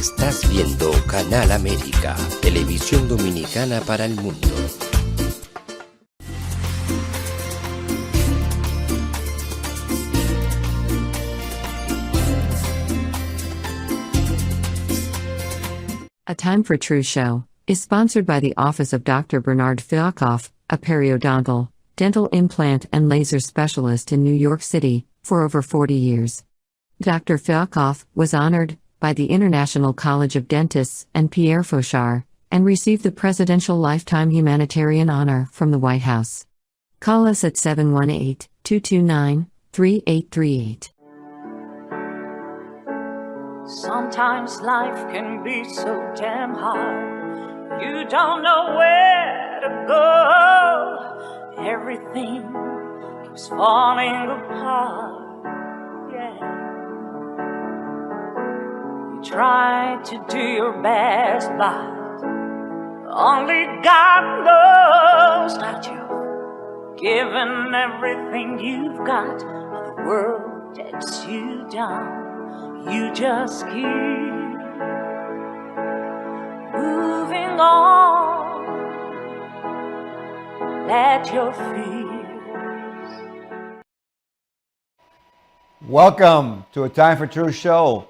Estás viendo Canal América, televisión dominicana para el mundo. A Time for Truth show is sponsored by the Office of Dr. Bernard Fialkoff, a periodontal, dental implant and laser specialist in New York City, for over 40 years. Dr. Fialkoff was honored by the International College of Dentists and Pierre Fauchard, and received the Presidential Lifetime Humanitarian Honor from the White House. Call us at 718-229-3838. Sometimes life can be so damn hard. You don't know where to go. Everything keeps falling apart. Yeah. You try to do your best, but only God knows that you've given everything you've got, but the world takes you down. You just keep moving on. Let your fears. Welcome to A Time for Truth show.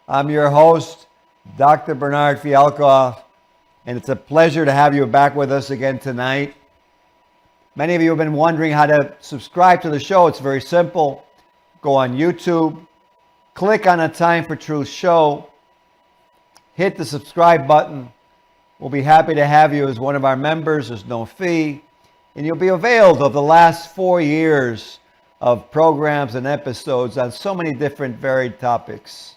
I'm your host, Dr. Bernard Fialkoff, and it's a pleasure to have you back with us again tonight. Many of you have been wondering how to subscribe to the show. It's very simple. Go on YouTube. Click on A Time for Truth show, hit the subscribe button. We'll be happy to have you as one of our members. There's no fee. And you'll be availed of the last 4 years of programs and episodes on so many different varied topics.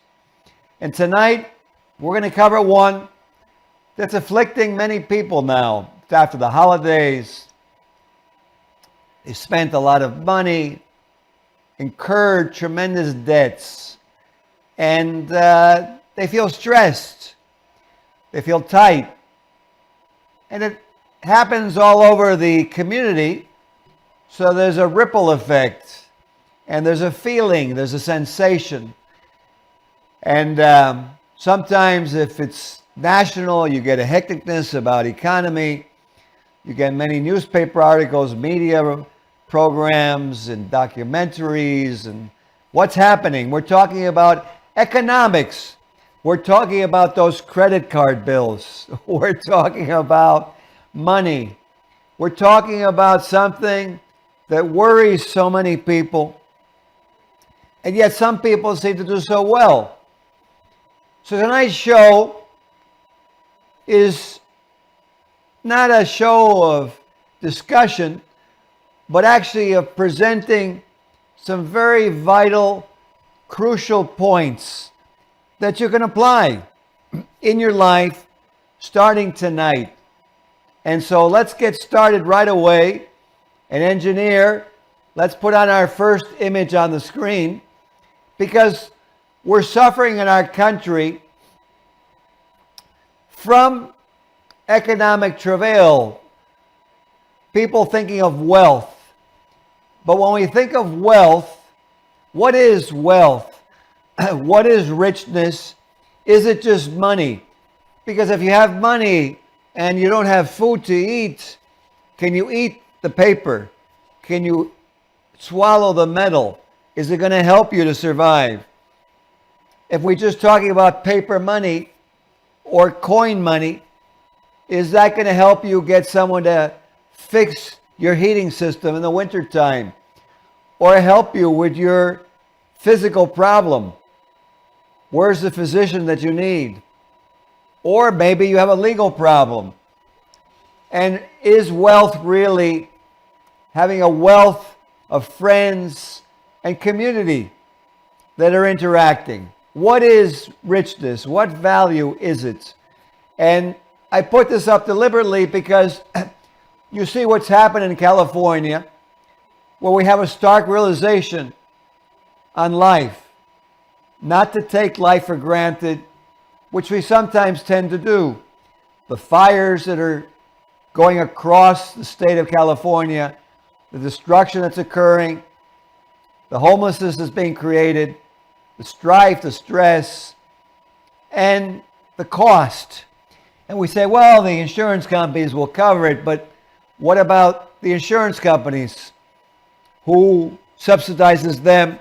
And tonight, we're going to cover one that's afflicting many people now. It's after the holidays. They spent a lot of money, incurred tremendous debts, and they feel stressed, they feel tight. And it happens all over the community, so there's a ripple effect, and there's a feeling, there's a sensation. And sometimes if it's national, you get a hecticness about economy, you get many newspaper articles, media programs, and documentaries, and what's happening. We're talking about economics. We're talking about those credit card bills. We're talking about money. We're talking about something that worries so many people, and yet some people seem to do so well. So tonight's show is not a show of discussion, but actually of presenting some very vital, crucial points that you can apply in your life starting tonight. And so let's get started right away. An engineer, let's put on our first image on the screen, because we're suffering in our country from economic travail. People thinking of wealth. But when we think of wealth, what is wealth? What is richness? Is it just money? Because if you have money and you don't have food to eat, can you eat the paper? Can you swallow the metal? Is it going to help you to survive? If we're just talking about paper money or coin money, is that going to help you get someone to fix your heating system in the wintertime, or help you with your physical problem? Where's the physician that you need? Or maybe you have a legal problem. And is wealth really having a wealth of friends and community that are interacting? What is richness? What value is it? And I put this up deliberately because you see what's happened in California, where we have a stark realization on life, not to take life for granted, which we sometimes tend to do. The fires that are going across the state of California, the destruction that's occurring, the homelessness that's being created, the strife, the stress, and the cost. And we say, well, the insurance companies will cover it, but what about the insurance companies? Who subsidizes them?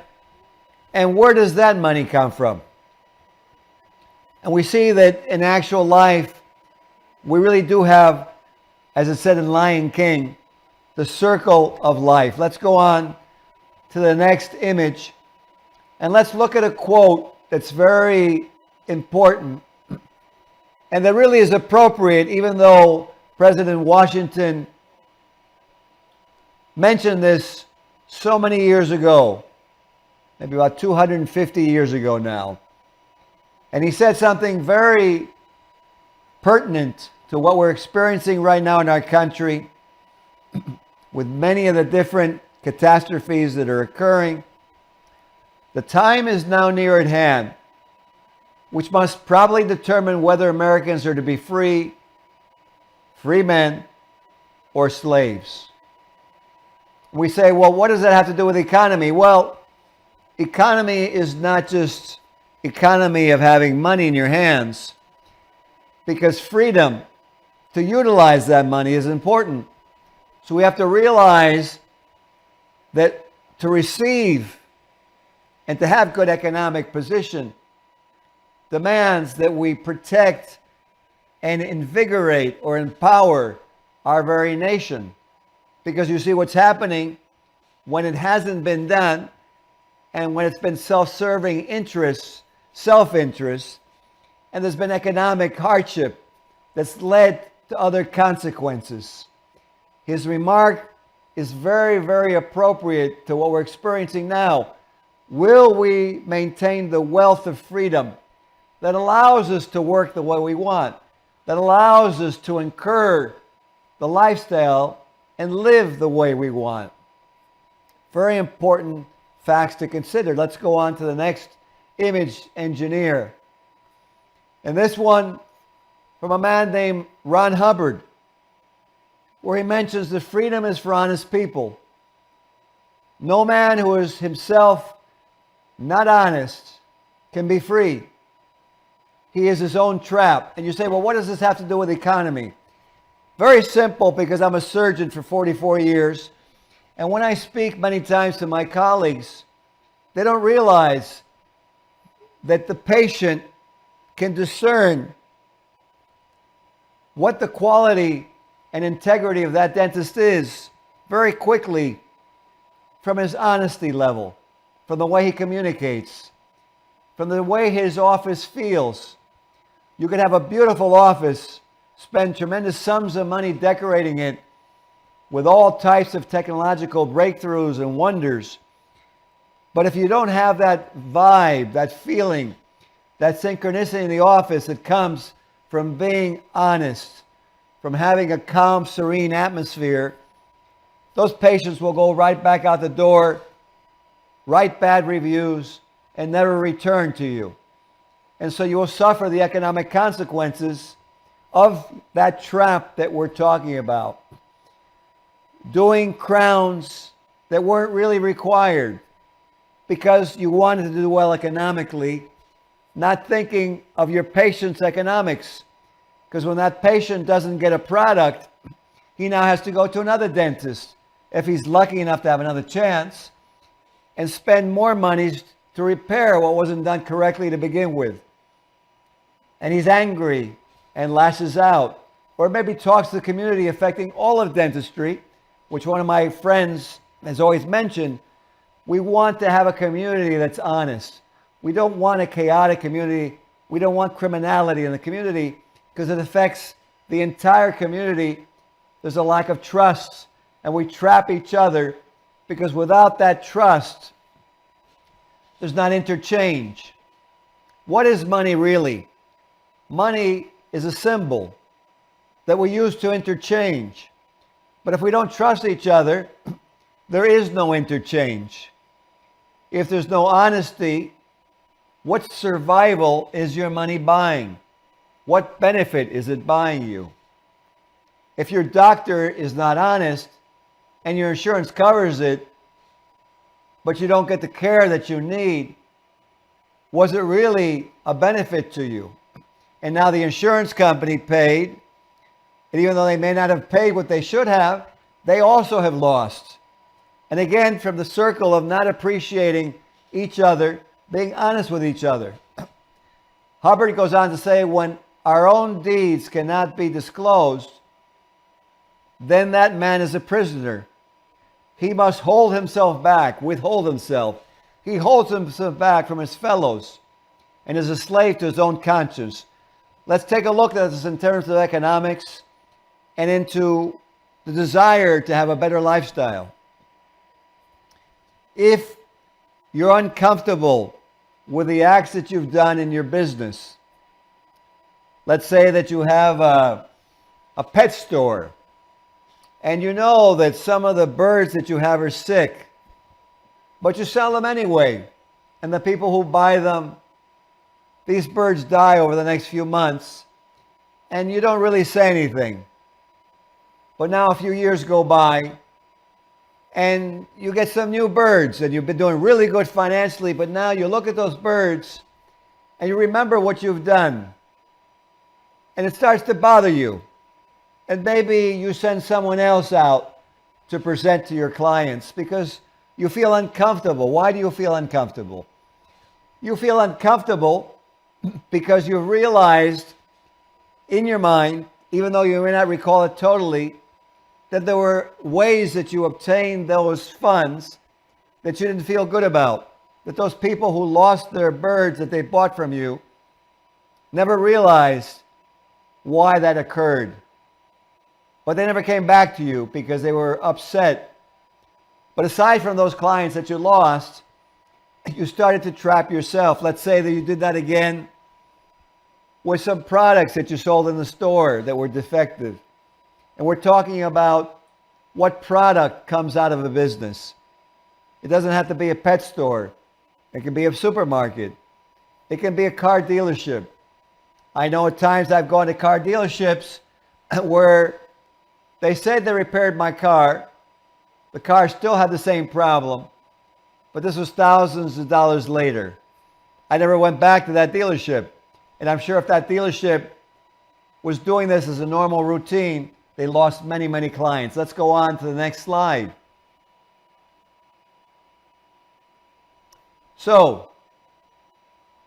And where does that money come from? And we see that in actual life, we really do have, as it said in Lion King, the circle of life. Let's go on to the next image. And let's look at a quote that's very important and that really is appropriate, even though President Washington mentioned this so many years ago, maybe about 250 years ago now. And he said something very pertinent to what we're experiencing right now in our country with many of the different catastrophes that are occurring. The time is now near at hand, which must probably determine whether Americans are to be free men, or slaves. We say, well, what does that have to do with economy? Well, economy is not just economy of having money in your hands, because freedom to utilize that money is important. So we have to realize that to receive and to have good economic position demands that we protect and invigorate or empower our very nation. Because you see what's happening when it hasn't been done and when it's been self-serving interests, self-interest, and there's been economic hardship that's led to other consequences. His remark is very, very appropriate to what we're experiencing now. Will we maintain the wealth of freedom that allows us to work the way we want, that allows us to incur the lifestyle and live the way we want? Very important facts to consider. Let's go on to the next image, engineer. And this one from a man named Ron Hubbard, where he mentions that freedom is for honest people. No man who is himself not honest can be free. He is his own trap. And you say, well, what does this have to do with economy? Very simple, because I'm a surgeon for 44 years. And when I speak many times to my colleagues, they don't realize that the patient can discern what the quality and integrity of that dentist is very quickly from his honesty level, from the way he communicates, from the way his office feels. You could have a beautiful office, spend tremendous sums of money decorating it with all types of technological breakthroughs and wonders. But if you don't have that vibe, that feeling, that synchronicity in the office that comes from being honest, from having a calm, serene atmosphere, those patients will go right back out the door, write bad reviews, and never return to you. And so you will suffer the economic consequences of that trap that we're talking about. Doing crowns that weren't really required because you wanted to do well economically, not thinking of your patient's economics. Because when that patient doesn't get a product, he now has to go to another dentist, if he's lucky enough to have another chance, and spend more money to repair what wasn't done correctly to begin with. And he's angry and lashes out, or maybe talks to the community affecting all of dentistry, which one of my friends has always mentioned. We want to have a community that's honest. We don't want a chaotic community. We don't want criminality in the community, because it affects the entire community. There's a lack of trust, and we trap each other, because without that trust, there's not interchange. What is money really? Money is a symbol that we use to interchange. But if we don't trust each other, there is no interchange. If there's no honesty, what survival is your money buying? What benefit is it buying you? If your doctor is not honest and your insurance covers it, but you don't get the care that you need, was it really a benefit to you? and now the insurance company paid, and even though they may not have paid what they should have, they also have lost. And again, from the circle of not appreciating each other, being honest with each other. Hubbard goes on to say, when our own deeds cannot be disclosed, then that man is a prisoner. He must hold himself back, withhold himself. He holds himself back from his fellows and is a slave to his own conscience. Let's take a look at this in terms of economics and into the desire to have a better lifestyle. If you're uncomfortable with the acts that you've done in your business, let's say that you have a pet store, and you know that some of the birds that you have are sick, but you sell them anyway, and the people who buy them, these birds die over the next few months, and you don't really say anything. But now a few years go by, and you get some new birds, and you've been doing really good financially, but now you look at those birds, and you remember what you've done, and it starts to bother you. And maybe you send someone else out to present to your clients because you feel uncomfortable. Why do you feel uncomfortable? You feel uncomfortable because you've realized in your mind, even though you may not recall it totally, that there were ways that you obtained those funds that you didn't feel good about. That those people who lost their birds that they bought from you never realized why that occurred. But they never came back to you because they were upset. But aside from those clients that you lost, you started to trap yourself. Let's say that you did that again with some products that you sold in the store that were defective. And we're talking about what product comes out of a business. It doesn't have to be a pet store. It can be a supermarket. It can be a car dealership. I know at times I've gone to car dealerships where they said they repaired my car. The car still had the same problem, but this was thousands of dollars later. I never went back to that dealership. And I'm sure if that dealership was doing this as a normal routine, they lost many, many clients. Let's go on to the next slide. So,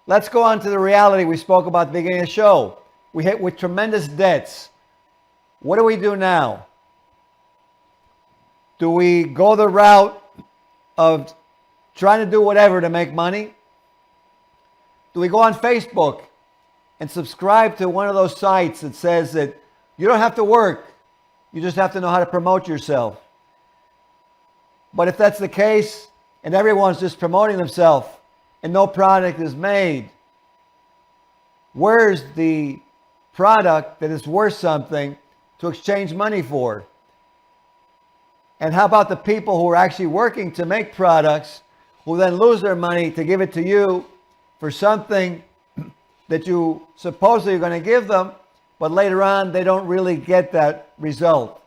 let's go on to the reality we spoke about at the beginning of the show. We hit with tremendous debts. What do we do now? Do we go the route of trying to do whatever to make money? Do we go on Facebook and subscribe to one of those sites that says that you don't have to work, you just have to know how to promote yourself? But if that's the case, and everyone's just promoting themselves and no product is made, where's the product that is worth something to exchange money for? And how about the people who are actually working to make products who then lose their money to give it to you for something that you supposedly are going to give them, but later on they don't really get that result.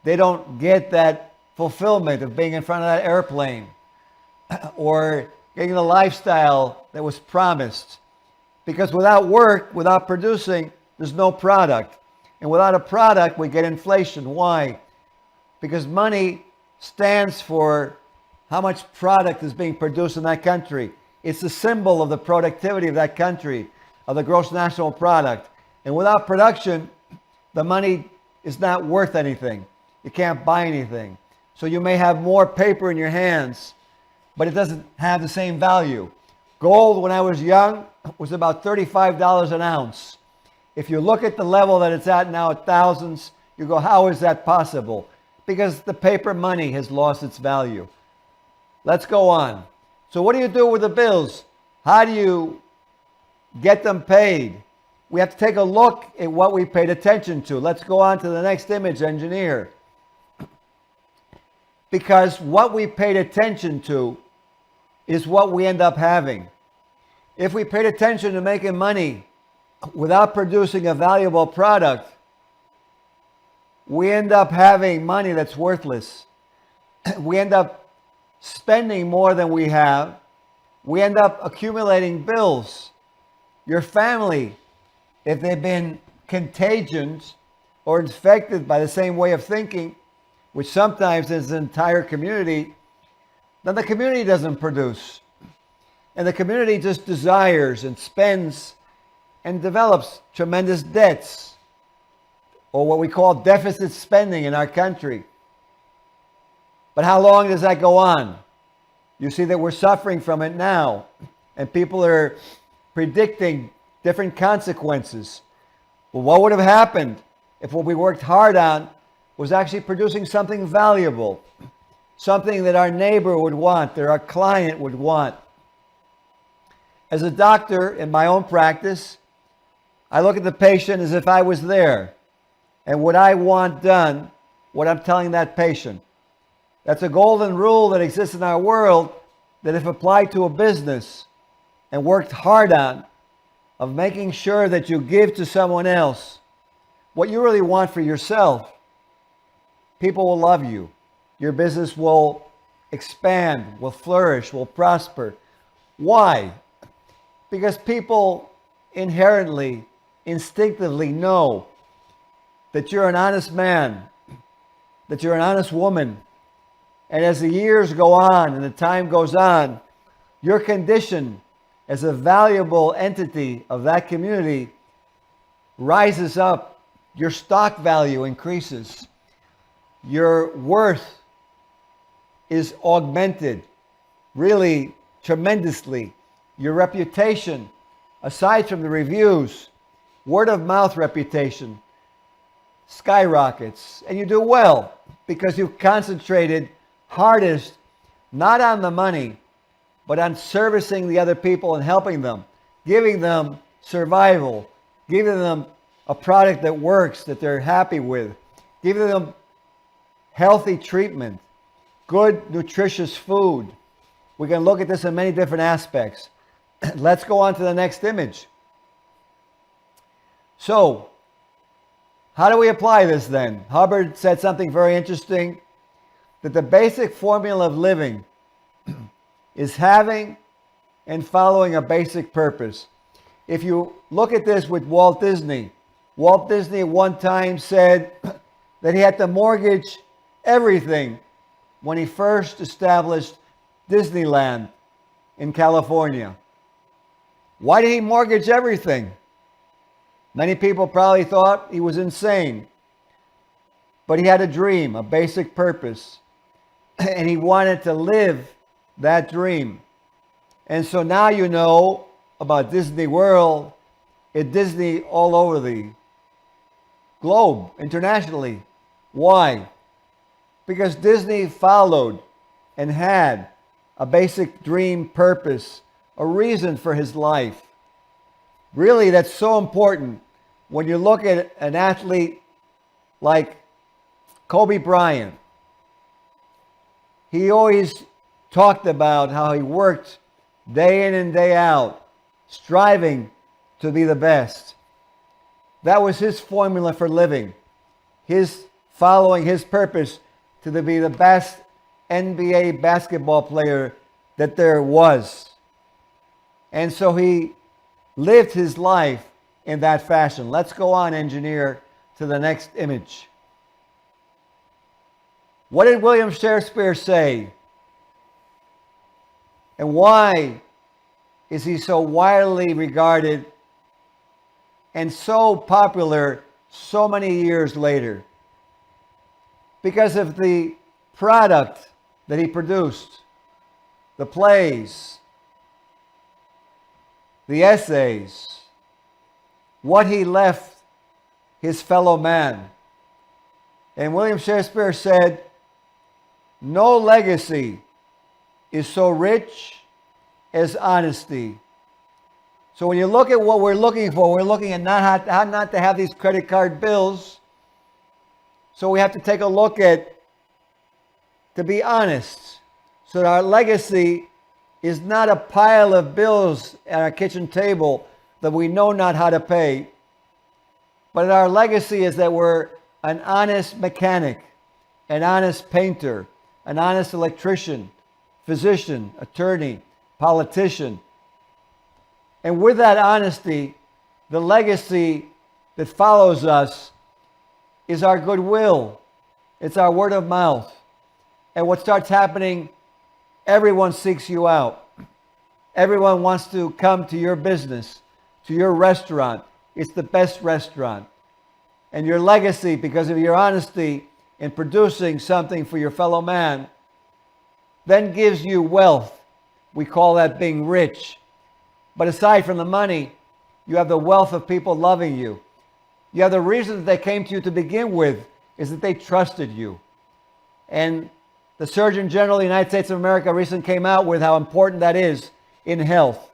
They don't get that fulfillment of being in front of that airplane or getting the lifestyle that was promised. Because without work, without producing, there's no product. And without a product, we get inflation. Why? Because money stands for how much product is being produced in that country. It's the symbol of the productivity of that country, of the gross national product. And without production, the money is not worth anything. You can't buy anything. So you may have more paper in your hands, but it doesn't have the same value. Gold, when I was young, was about $35 an ounce. If you look at the level that it's at now at thousands, you go, how is that possible? Because the paper money has lost its value. Let's go on. So what do you do with the bills? How do you get them paid? We have to take a look at what we paid attention to. Let's go on to the next image, engineer. Because what we paid attention to is what we end up having. If we paid attention to making money without producing a valuable product, we end up having money that's worthless. We end up spending more than we have. We end up accumulating bills. Your family if they've been contagions or infected by the same way of thinking, which sometimes is an entire community, then the community doesn't produce. And the community just desires and spends and develops tremendous debts, or what we call deficit spending in our country. But how long does that go on? You see that we're suffering from it now, and people are predicting different consequences. Well, what would have happened if what we worked hard on was actually producing something valuable, something that our neighbor would want, that our client would want? As a doctor in my own practice, I look at the patient as if I was there, and what I want done, what I'm telling that patient. That's a golden rule that exists in our world that, if applied to a business and worked hard on, of making sure that you give to someone else what you really want for yourself, people will love you. Your business will expand, will flourish, will prosper. Why? Because people inherently, instinctively know that you're an honest man, that you're an honest woman. And as the years go on and the time goes on, your condition as a valuable entity of that community rises up. Your stock value increases. Your worth is augmented really tremendously. Your reputation, aside from the reviews, word of mouth reputation, skyrockets. And you do well because you've concentrated hardest not on the money, but on servicing the other people and helping them, giving them survival, giving them a product that works, that they're happy with, giving them healthy treatment, good, nutritious food. We can look at this in many different aspects. Let's go on to the next image. So, how do we apply this then? Hubbard said something very interesting, that the basic formula of living is having and following a basic purpose. If you look at this with Walt Disney at one time said that he had to mortgage everything when he first established Disneyland in California. Why did he mortgage everything? Many people probably thought he was insane. But he had a dream, a basic purpose, and he wanted to live that dream. And so now you know about Disney World, at Disney all over the globe, internationally. Why? Because Disney followed and had a basic dream, purpose, a reason for his life. Really, that's so important when you look at an athlete like Kobe Bryant. He always talked about how he worked day in and day out, striving to be the best. That was his formula for living, his following his purpose to be the best NBA basketball player that there was. And so he lived his life in that fashion. Let's go on, engineer, to the next image. What did William Shakespeare say? And why is he so widely regarded and so popular so many years later? Because of the product that he produced, the plays, the essays, what he left his fellow man. And William Shakespeare said, "No legacy is so rich as honesty." So when you look at what we're looking for, we're looking at how not to have these credit card bills. So we have to take a look at, to be honest, so that our legacy is not a pile of bills at our kitchen table that we know not how to pay, but our legacy is that we're an honest mechanic, an honest painter, an honest electrician, physician, attorney, politician. And with that honesty, the legacy that follows us is our goodwill. It's our word of mouth. And what starts happening, everyone seeks you out. Everyone wants to come to your business, to your restaurant. It's the best restaurant. And your legacy, because of your honesty in producing something for your fellow man, then gives you wealth. We call that being rich. But aside from the money, you have the wealth of people loving you. You have the reason that they came to you to begin with is that they trusted you. And the Surgeon General of the United States of America recently came out with how important that is in health.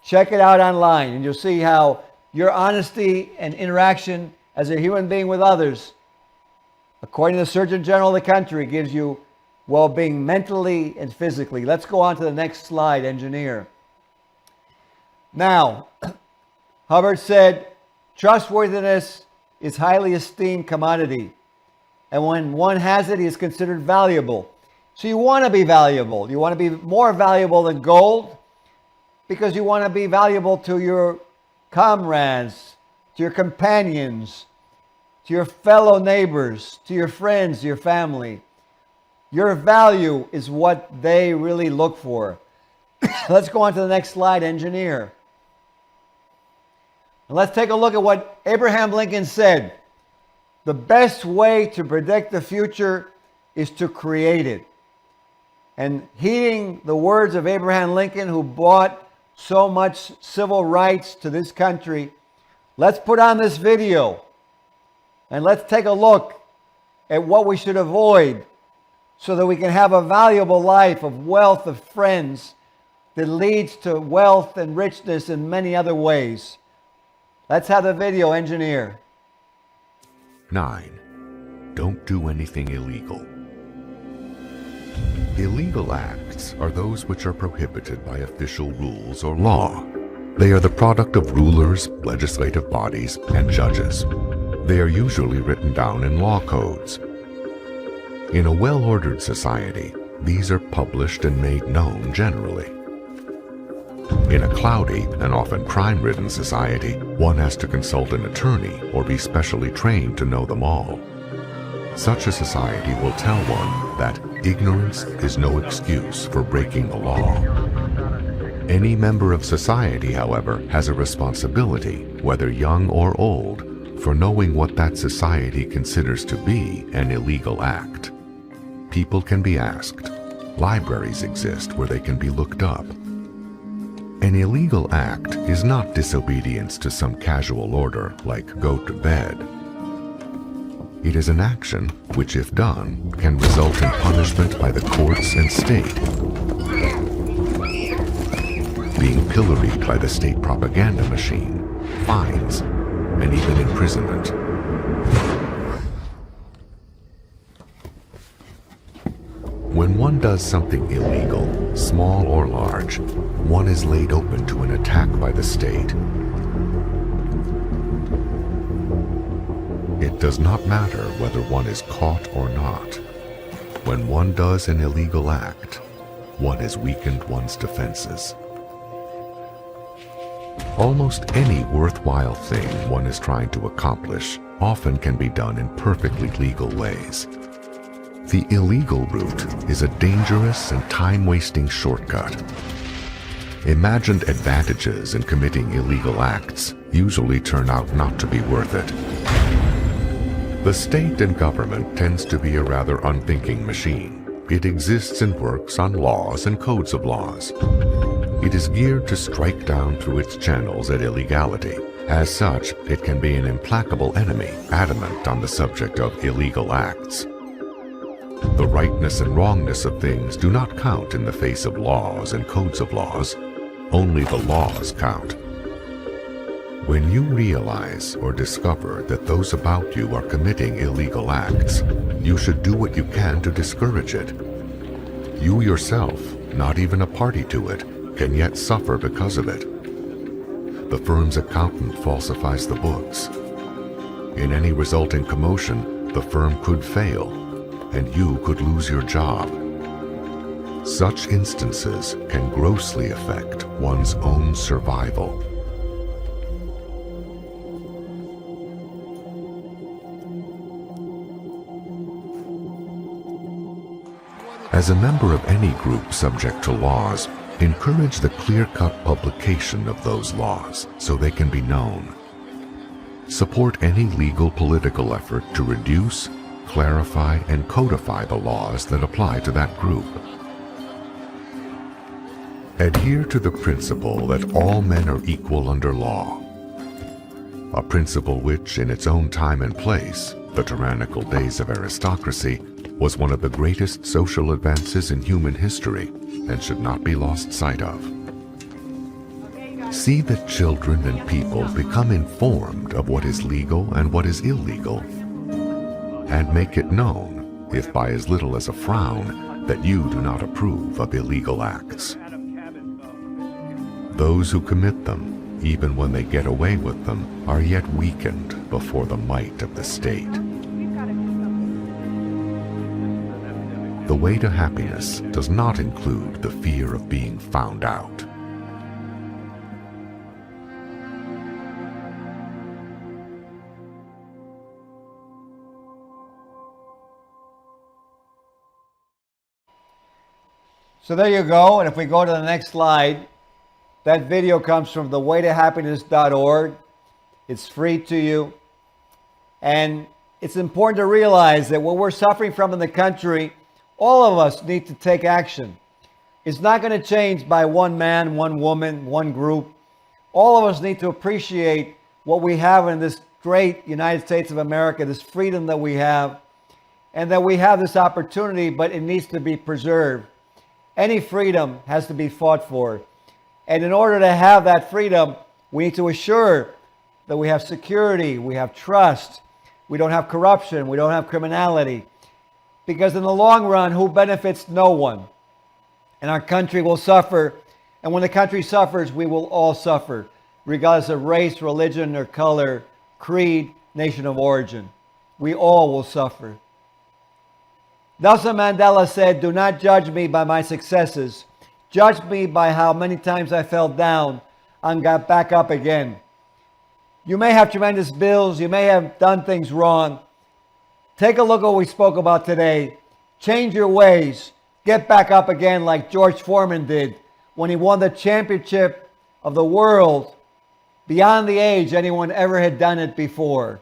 Check it out online and you'll see how your honesty and interaction as a human being with others, according to the Surgeon General of the country, gives you well-being mentally and physically. Let's go on to the next slide, engineer. Now, Hubbard said, trustworthiness is highly esteemed commodity. And when one has it, he is considered valuable. So you want to be valuable. You want to be more valuable than gold because you want to be valuable to your comrades, to your companions, to your fellow neighbors, to your friends, your family. Your value is what they really look for. Let's go on to the next slide, engineer. And let's take a look at what Abraham Lincoln said. The best way to predict the future is to create it. And heeding the words of Abraham Lincoln, who brought so much civil rights to this country, let's put on this video and let's take a look at what we should avoid so that we can have a valuable life of wealth of friends that leads to wealth and richness in many other ways. Let's have the video, engineer. 9. Don't do anything illegal. Illegal acts are those which are prohibited by official rules or law. They are the product of rulers, legislative bodies, and judges. They are usually written down in law codes. In a well-ordered society, these are published and made known generally. In a cloudy and often crime-ridden society, one has to consult an attorney or be specially trained to know them all. Such a society will tell one that ignorance is no excuse for breaking the law. Any member of society, however, has a responsibility, whether young or old, for knowing what that society considers to be an illegal act. People can be asked. Libraries exist where they can be looked up. An illegal act is not disobedience to some casual order like go to bed. It is an action which, if done, can result in punishment by the courts and state, being pilloried by the state propaganda machine, fines, and even imprisonment. When one does something illegal, small or large, one is laid open to an attack by the state. It does not matter whether one is caught or not. When one does an illegal act, one has weakened one's defenses. Almost any worthwhile thing one is trying to accomplish often can be done in perfectly legal ways. The illegal route is a dangerous and time-wasting shortcut. Imagined advantages in committing illegal acts usually turn out not to be worth it. The state and government tends to be a rather unthinking machine. It exists and works on laws and codes of laws. It is geared to strike down through its channels at illegality. As such, it can be an implacable enemy, adamant on the subject of illegal acts. The rightness and wrongness of things do not count in the face of laws and codes of laws. Only the laws count. When you realize or discover that those about you are committing illegal acts, you should do what you can to discourage it. You yourself, not even a party to it, can yet suffer because of it. The firm's accountant falsifies the books. In any resulting commotion, the firm could fail, and you could lose your job. Such instances can grossly affect one's own survival. As a member of any group subject to laws, encourage the clear-cut publication of those laws so they can be known. Support any legal political effort to reduce, clarify, and codify the laws that apply to that group. Adhere to the principle that all men are equal under law, a principle which, in its own time and place, the tyrannical days of aristocracy, was one of the greatest social advances in human history and should not be lost sight of. See that children and people become informed of what is legal and what is illegal, and make it known, if by as little as a frown, that you do not approve of illegal acts. Those who commit them, even when they get away with them, are yet weakened before the might of the state. The way to happiness does not include the fear of being found out. So there you go. And if we go to the next slide, that video comes from thewaytohappiness.org. It's free to you. And it's important to realize that what we're suffering from in the country, all of us need to take action. It's not going to change by one man, one woman, one group. All of us need to appreciate what we have in this great United States of America, this freedom that we have, and that we have this opportunity, but it needs to be preserved. Any freedom has to be fought for. And in order to have that freedom, we need to assure that we have security, we have trust, we don't have corruption, we don't have criminality. Because in the long run, who benefits? No one. And our country will suffer. And when the country suffers, we will all suffer, regardless of race, religion, or color, creed, nation of origin. We all will suffer. Nelson Mandela said, "Do not judge me by my successes. Judge me by how many times I fell down and got back up again." You may have tremendous bills. You may have done things wrong. Take a look at what we spoke about today. Change your ways. Get back up again like George Foreman did when he won the championship of the world beyond the age anyone ever had done it before.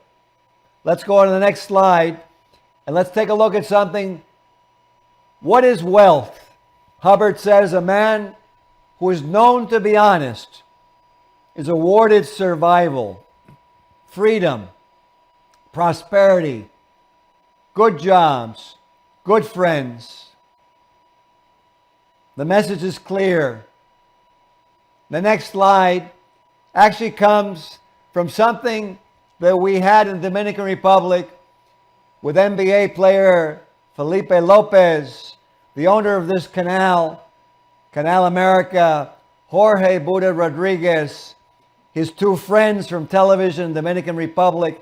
Let's go on to the next slide and let's take a look at something. What is wealth? Hubbard says a man who is known to be honest is awarded survival, freedom, prosperity, good jobs, good friends. The message is clear. The next slide actually comes from something that we had in the Dominican Republic with NBA player Felipe Lopez, the owner of this Canal, Canal America, Jorge Buda Rodriguez, his two friends from television, Dominican Republic,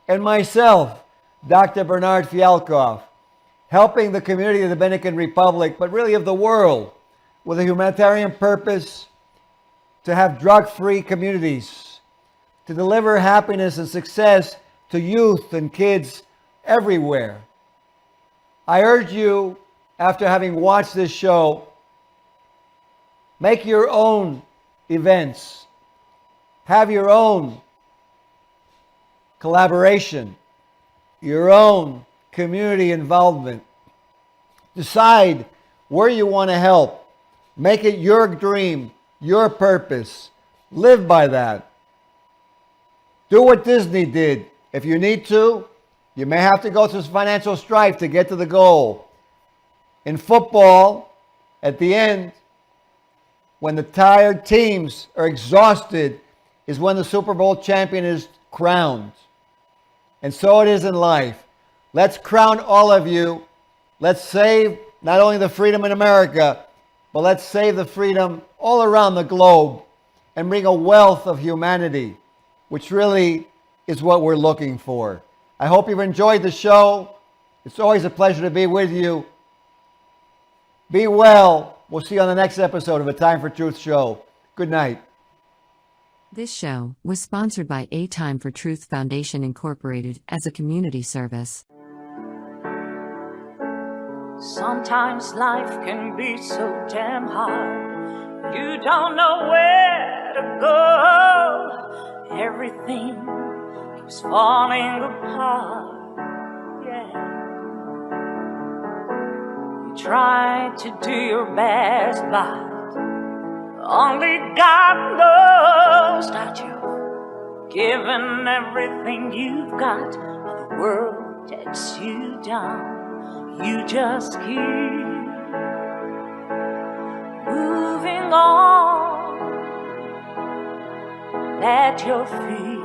and myself, Dr. Bernard Fialkoff, helping the community of the Dominican Republic, but really of the world, with a humanitarian purpose to have drug-free communities, to deliver happiness and success to youth and kids everywhere. I urge you, after having watched this show, make your own events. Have your own collaboration, your own community involvement. Decide where you want to help. Make it your dream, your purpose. Live by that. Do what Disney did. If you need to, you may have to go through financial strife to get to the goal. In football, at the end, when the tired teams are exhausted, is when the Super Bowl champion is crowned. And so it is in life. Let's crown all of you. Let's save not only the freedom in America, but let's save the freedom all around the globe and bring a wealth of humanity, which really is what we're looking for. I hope you've enjoyed the show. It's always a pleasure to be with you. Be well. We'll see you on the next episode of A Time for Truth show. Good night. This show was sponsored by A Time for Truth Foundation Incorporated as a community service. Sometimes life can be so damn hard. You don't know where to go. Everything keeps falling apart. Yeah. You try to do your best, but only God knows that you've given everything you've got, but the world takes you down. You just keep moving on. Let your feet